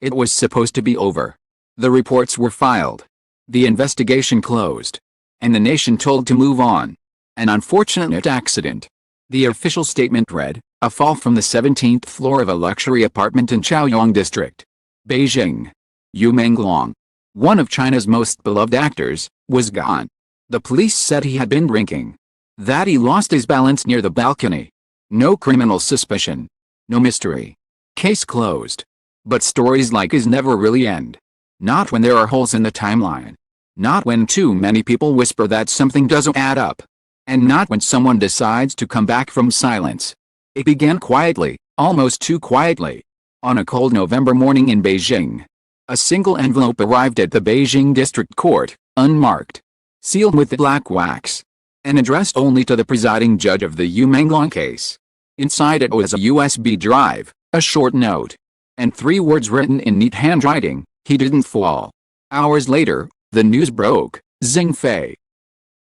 It was supposed to be over. The reports were filed. The investigation closed. And the nation told to move on. An unfortunate accident. The official statement read, a fall from the 17th floor of a luxury apartment in Chaoyang district, Beijing. Menglong, one of China's most beloved actors, was gone. The police said he had been drinking. That he lost his balance near the balcony. No criminal suspicion. No mystery. Case closed. But stories like his never really end. Not when there are holes in the timeline. Not when too many people whisper that something doesn't add up. And not when someone decides to come back from silence. It began quietly, almost too quietly. On a cold November morning in Beijing. A single envelope arrived at the Beijing District Court, unmarked. Sealed with black wax. And addressed only to the presiding judge of the Menglong case. Inside it was a USB drive, a short note. And 3 words written in neat handwriting, he didn't fall. Hours later, the news broke. Xing Fei,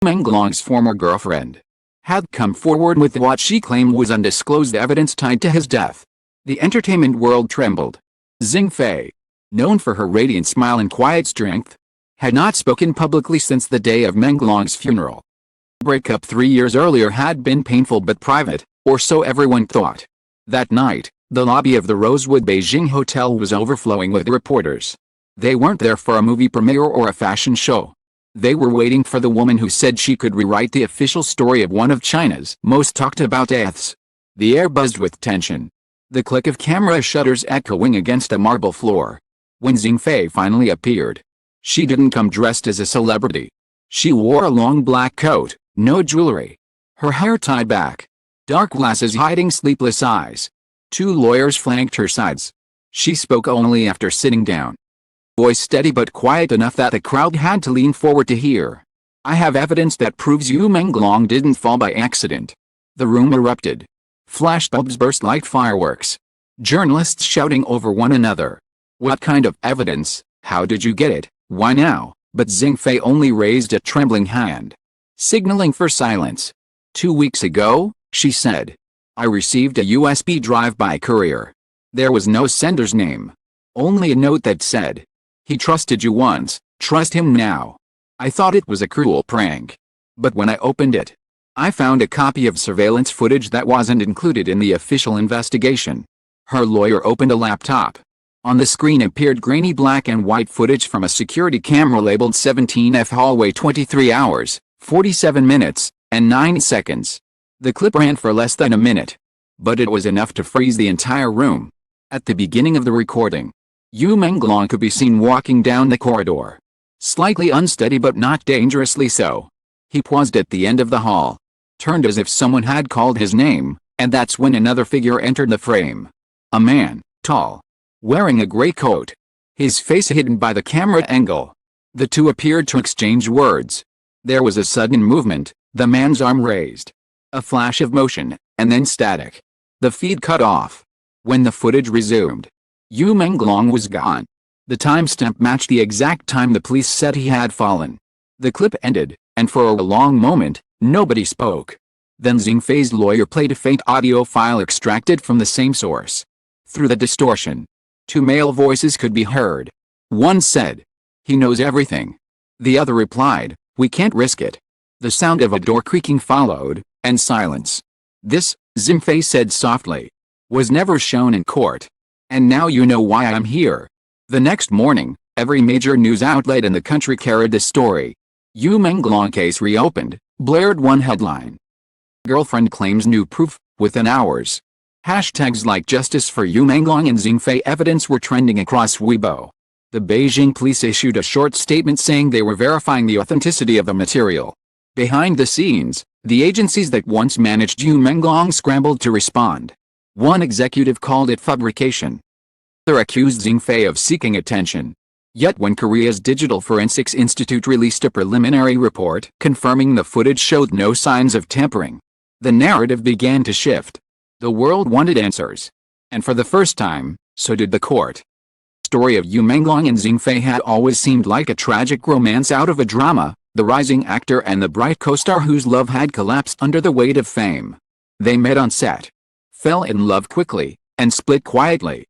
Menglong's former girlfriend, had come forward with what she claimed was undisclosed evidence tied to his death. The entertainment world trembled. Xing Fei, known for her radiant smile and quiet strength, had not spoken publicly since the day of Menglong's funeral. Breakup 3 years earlier had been painful but private, or so everyone thought. That night, the lobby of the Rosewood Beijing Hotel was overflowing with reporters. They weren't there for a movie premiere or a fashion show. They were waiting for the woman who said she could rewrite the official story of one of China's most talked about deaths. The air buzzed with tension. The click of camera shutters echoing against a marble floor. When Xing Fei finally appeared, she didn't come dressed as a celebrity. She wore a long black coat, no jewelry. Her hair tied back. Dark glasses hiding sleepless eyes. 2 lawyers flanked her sides. She spoke only after sitting down. Voice steady but quiet enough that the crowd had to lean forward to hear. I have evidence that proves Menglong didn't fall by accident. The room erupted. Flashbulbs burst like fireworks. Journalists shouting over one another. What kind of evidence? How did you get it? Why now? But Xing Fei only raised a trembling hand, signaling for silence. 2 weeks ago, she said, I received a USB drive by courier. There was no sender's name. Only a note that said, he trusted you once, trust him now. I thought it was a cruel prank. But when I opened it, I found a copy of surveillance footage that wasn't included in the official investigation. Her lawyer opened a laptop. On the screen appeared grainy black and white footage from a security camera labeled 17F hallway 23 hours, 47 minutes, and 9 seconds. The clip ran for less than a minute. But it was enough to freeze the entire room. At the beginning of the recording, Menglong could be seen walking down the corridor. Slightly unsteady but not dangerously so. He paused at the end of the hall. Turned as if someone had called his name, and that's when another figure entered the frame. A man, tall, wearing a gray coat. His face hidden by the camera angle. The two appeared to exchange words. There was a sudden movement, the man's arm raised. A flash of motion, and then static. The feed cut off. When the footage resumed, Menglong was gone. The timestamp matched the exact time the police said he had fallen. The clip ended, and for a long moment, nobody spoke. Then Xing Fei's lawyer played a faint audio file extracted from the same source. Through the distortion, 2 male voices could be heard. One said, he knows everything. The other replied, we can't risk it. The sound of a door creaking followed, and silence. This, Xing Fei said softly, was never shown in court. And now you know why I'm here. The next morning, every major news outlet in the country carried the story. Menglong case reopened, blared one headline. Girlfriend claims new proof, within hours. Hashtags like Justice for Menglong and Xing Fei evidence were trending across Weibo. The Beijing police issued a short statement saying they were verifying the authenticity of the material. Behind the scenes, the agencies that once managed Menglong scrambled to respond. One executive called it fabrication. Another accused Xing Fei of seeking attention. Yet when Korea's Digital Forensics Institute released a preliminary report confirming the footage showed no signs of tampering, the narrative began to shift. The world wanted answers. And for the first time, so did the court. The story of Menglong and Xing Fei had always seemed like a tragic romance out of a drama, the rising actor and the bright co-star whose love had collapsed under the weight of fame. They met on set, fell in love quickly, and split quietly.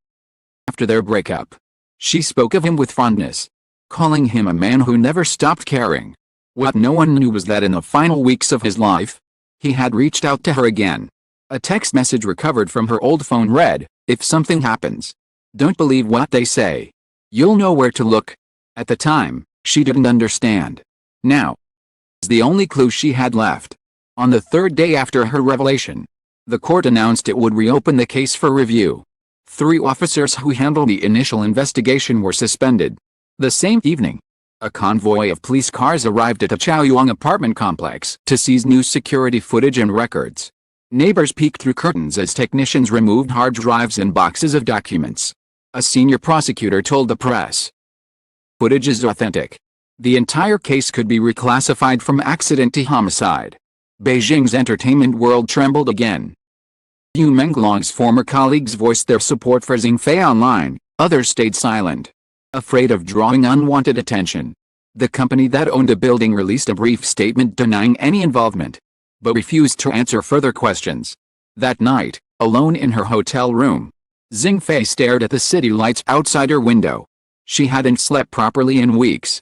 After their breakup, She spoke of him with fondness, calling him a man who never stopped caring. What no one knew was that in the final weeks of his life, he had reached out to her again. A text message recovered from her old phone read, "If something happens, don't believe what they say. You'll know where to look." At the time, she didn't understand. Now, it's the only clue she had left. On the third day after her revelation, the court announced it would reopen the case for review. 3 officers who handled the initial investigation were suspended. The same evening, a convoy of police cars arrived at a Chaoyuan apartment complex to seize new security footage and records. Neighbors peeked through curtains as technicians removed hard drives and boxes of documents. A senior prosecutor told the press, "Footage is authentic. The entire case could be reclassified from accident to homicide." Beijing's entertainment world trembled again. Menglong's former colleagues voiced their support for Xing Fei online, others stayed silent, afraid of drawing unwanted attention. The company that owned the building released a brief statement denying any involvement, but refused to answer further questions. That night, alone in her hotel room, Xing Fei stared at the city lights outside her window. She hadn't slept properly in weeks.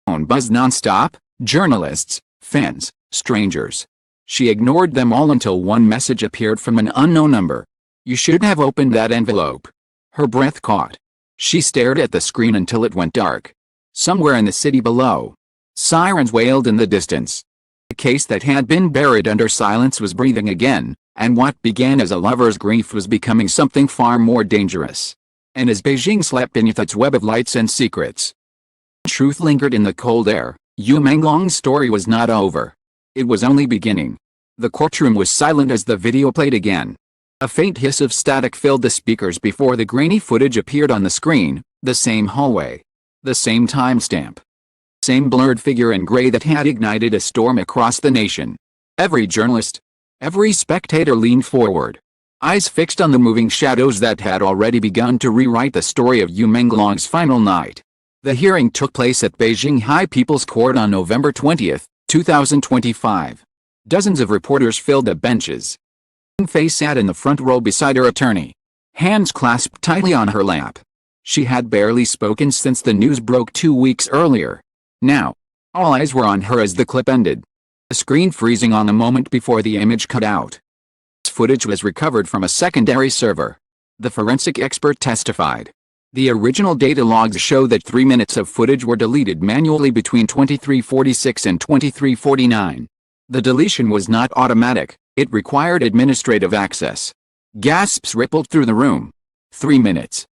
Phone buzzed non-stop, journalists, fans, strangers. She ignored them all until one message appeared from an unknown number. "You should have opened that envelope." Her breath caught. She stared at the screen until it went dark. Somewhere in the city below, sirens wailed in the distance. The case that had been buried under silence was breathing again, and what began as a lover's grief was becoming something far more dangerous. And as Beijing slept beneath its web of lights and secrets, truth lingered in the cold air. Menglong's story was not over. It was only beginning. The courtroom was silent as the video played again. A faint hiss of static filled the speakers before the grainy footage appeared on the screen, the same hallway, the same timestamp, same blurred figure in gray that had ignited a storm across the nation. Every journalist, every spectator leaned forward, eyes fixed on the moving shadows that had already begun to rewrite the story of Menglong's final night. The hearing took place at Beijing High People's Court on November 20, 2025. Dozens of reporters filled the benches. Xing Fei sat in the front row beside her attorney, hands clasped tightly on her lap. She had barely spoken since the news broke 2 weeks earlier. Now, all eyes were on her as the clip ended, the screen freezing on a moment before the image cut out. Footage was recovered from a secondary server. The forensic expert testified. The original data logs show that 3 minutes of footage were deleted manually between 23:46 and 23:49. The deletion was not automatic, it required administrative access. Gasps rippled through the room. 3 minutes.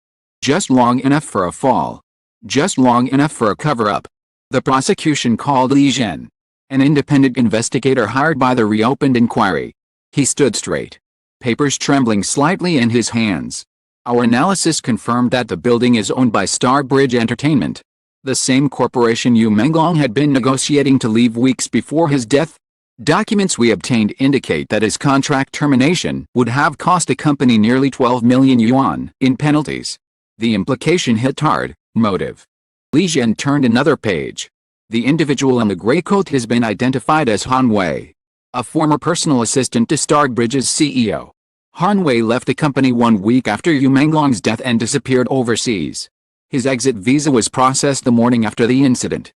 Just long enough for a fall. Just long enough for a cover-up. The prosecution called Li Zhen, an independent investigator hired by the reopened inquiry. He stood straight, papers trembling slightly in his hands. "Our analysis confirmed that the building is owned by Starbridge Entertainment, the same corporation Menglong had been negotiating to leave weeks before his death. Documents we obtained indicate that his contract termination would have cost the company nearly 12 million yuan in penalties." The implication hit hard. Motive. Li Zhen turned another page. The individual in the gray coat has been identified as Han Wei, a former personal assistant to Starbridge's CEO. Han Wei left the company 1 week after Menglong's death and disappeared overseas. His exit visa was processed the morning after the incident.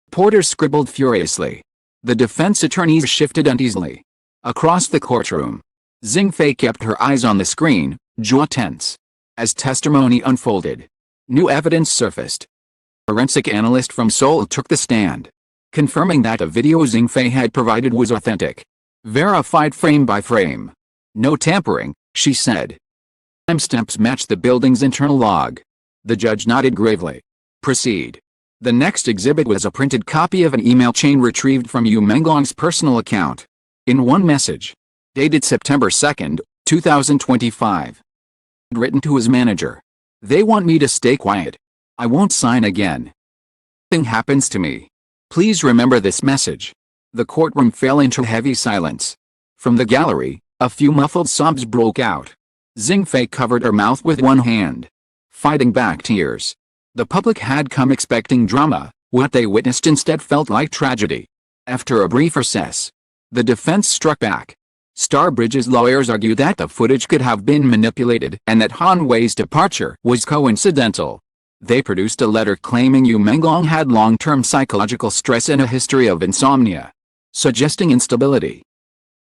Reporters scribbled furiously. The defense attorneys shifted uneasily. Across the courtroom, Xing Fei kept her eyes on the screen, jaw tense. As testimony unfolded, new evidence surfaced. A forensic analyst from Seoul took the stand, confirming that the video Xing Fei had provided was authentic, verified frame by frame. "No tampering," she said. Timestamps matched the building's internal log. The judge nodded gravely. "Proceed." The next exhibit was a printed copy of an email chain retrieved from Menglong's personal account. In one message, dated September 2, 2025, written to his manager, "They want me to stay quiet. I won't sign again. Nothing happens to me. Please remember this message." The courtroom fell into heavy silence. From the gallery, a few muffled sobs broke out. Xing Fei covered her mouth with one hand, fighting back tears. The public had come expecting drama. What they witnessed instead felt like tragedy. After a brief recess, the defense struck back. Starbridge's lawyers argued that the footage could have been manipulated and that Han Wei's departure was coincidental. They produced a letter claiming Yu Menglong had long-term psychological stress and a history of insomnia, suggesting instability.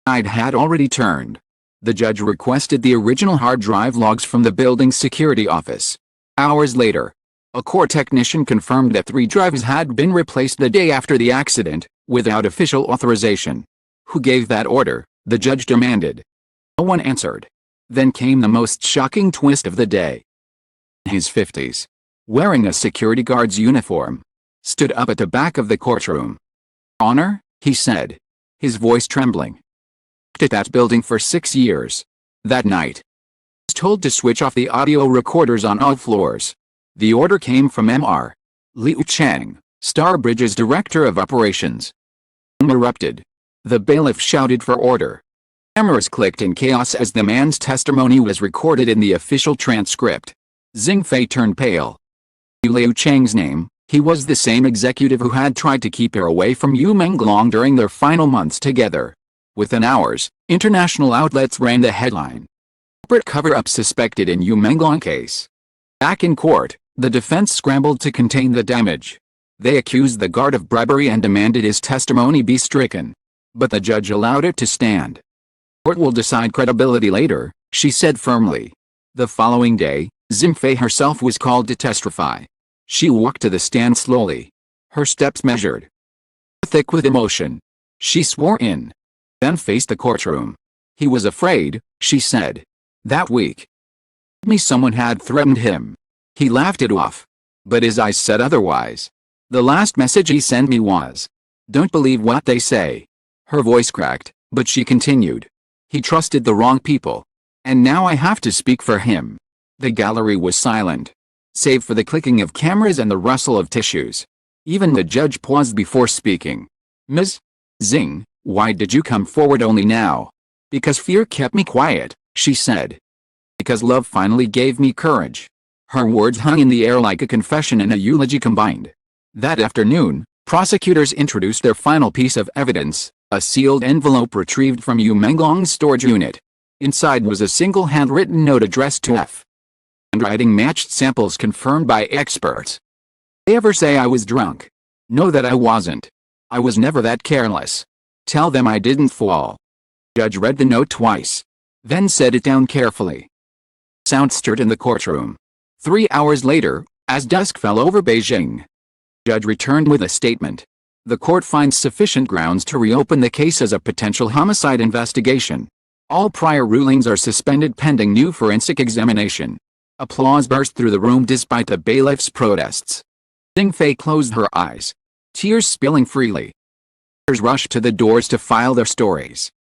The tide had already turned. The judge requested the original hard drive logs from the building's security office. Hours later, a court technician confirmed that 3 drives had been replaced the day after the accident, without official authorization. Who gave that order? The judge demanded. No one answered. Then came the most shocking twist of the day. In his 50s, wearing a security guard's uniform, stood up at the back of the courtroom. "Honor," he said, his voice trembling. "At that building for 6 years. That night, I was told to switch off the audio recorders on all floors. The order came from Mr. Liu Chang, Starbridge's director of operations." Erupted. The bailiff shouted for order. Cameras clicked in chaos as the man's testimony was recorded in the official transcript. Xing Fei turned pale. Liu Chang's name, he was the same executive who had tried to keep her away from Yu Menglong during their final months together. Within hours, international outlets ran the headline. Corporate cover-up suspected in Yu Menglong case. Back in court, the defense scrambled to contain the damage. They accused the guard of bribery and demanded his testimony be stricken. But the judge allowed it to stand. "Court will decide credibility later," she said firmly. The following day, Xing Fei herself was called to testify. She walked to the stand slowly, her steps measured, thick with emotion. She swore in, then faced the courtroom. "He was afraid," she said. "That week, someone had threatened him. He laughed it off. But his eyes said otherwise. The last message he sent me was, 'Don't believe what they say.'" Her voice cracked, but she continued. "He trusted the wrong people. And now I have to speak for him." The gallery was silent, save for the clicking of cameras and the rustle of tissues. Even the judge paused before speaking. "Ms. Xing, why did you come forward only now?" "Because fear kept me quiet," she said. "Because love finally gave me courage." Her words hung in the air like a confession and a eulogy combined. That afternoon, prosecutors introduced their final piece of evidence, a sealed envelope retrieved from Yu Menglong's storage unit. Inside was a single handwritten note addressed to F. Handwriting matched samples confirmed by experts. "They ever say I was drunk? Know that I wasn't. I was never that careless. Tell them I didn't fall." Judge read the note twice, then set it down carefully. Sound stirred in the courtroom. 3 hours later, as dusk fell over Beijing, Judge returned with a statement. The court finds sufficient grounds to reopen the case as a potential homicide investigation. All prior rulings are suspended pending new forensic examination. Applause burst through the room despite the bailiff's protests. Xing Fei closed her eyes, tears spilling freely. Others rushed to the doors to file their stories,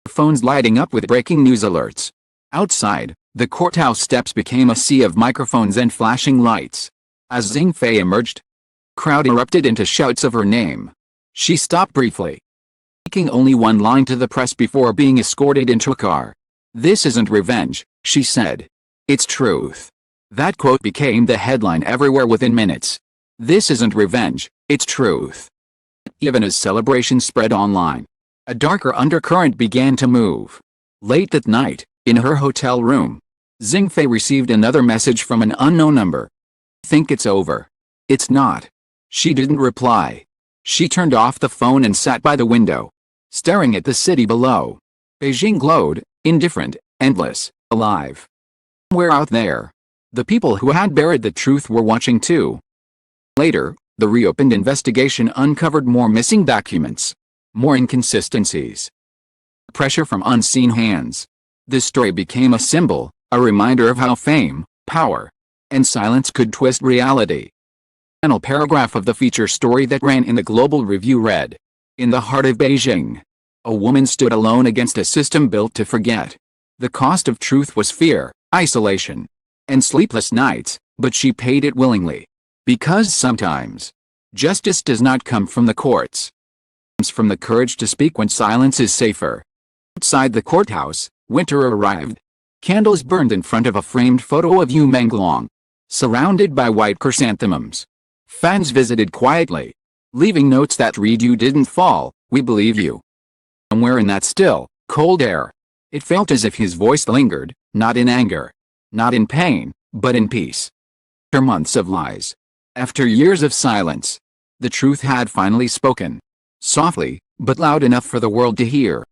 phones lighting up with breaking news alerts. Outside, the courthouse steps became a sea of microphones and flashing lights. As Xing Fei emerged, the crowd erupted into shouts of her name. She stopped briefly, speaking only one line to the press before being escorted into a car. "This isn't revenge," she said. "It's truth." That quote became the headline everywhere within minutes. "This isn't revenge, it's truth." Even as celebrations spread online, a darker undercurrent began to move. Late that night, in her hotel room, Xing Fei received another message from an unknown number. "Think it's over." "It's not." She didn't reply. She turned off the phone and sat by the window, staring at the city below. Beijing glowed, indifferent, endless, alive. Somewhere out there, the people who had buried the truth were watching too. Later, the reopened investigation uncovered more missing documents, more inconsistencies, pressure from unseen hands. This story became a symbol, a reminder of how fame, power, and silence could twist reality. The final paragraph of the feature story that ran in the Global Review read, "In the heart of Beijing, a woman stood alone against a system built to forget. The cost of truth was fear, isolation, and sleepless nights, but she paid it willingly. Because sometimes, justice does not come from the courts. It comes from the courage to speak when silence is safer." Outside the courthouse, winter arrived. Candles burned in front of a framed photo of Yu Menglong, surrounded by white chrysanthemums. Fans visited quietly, leaving notes that read, "You didn't fall, we believe you." Somewhere in that still, cold air, it felt as if his voice lingered, not in anger, not in pain, but in peace. After months of lies, after years of silence, the truth had finally spoken. Softly, but loud enough for the world to hear.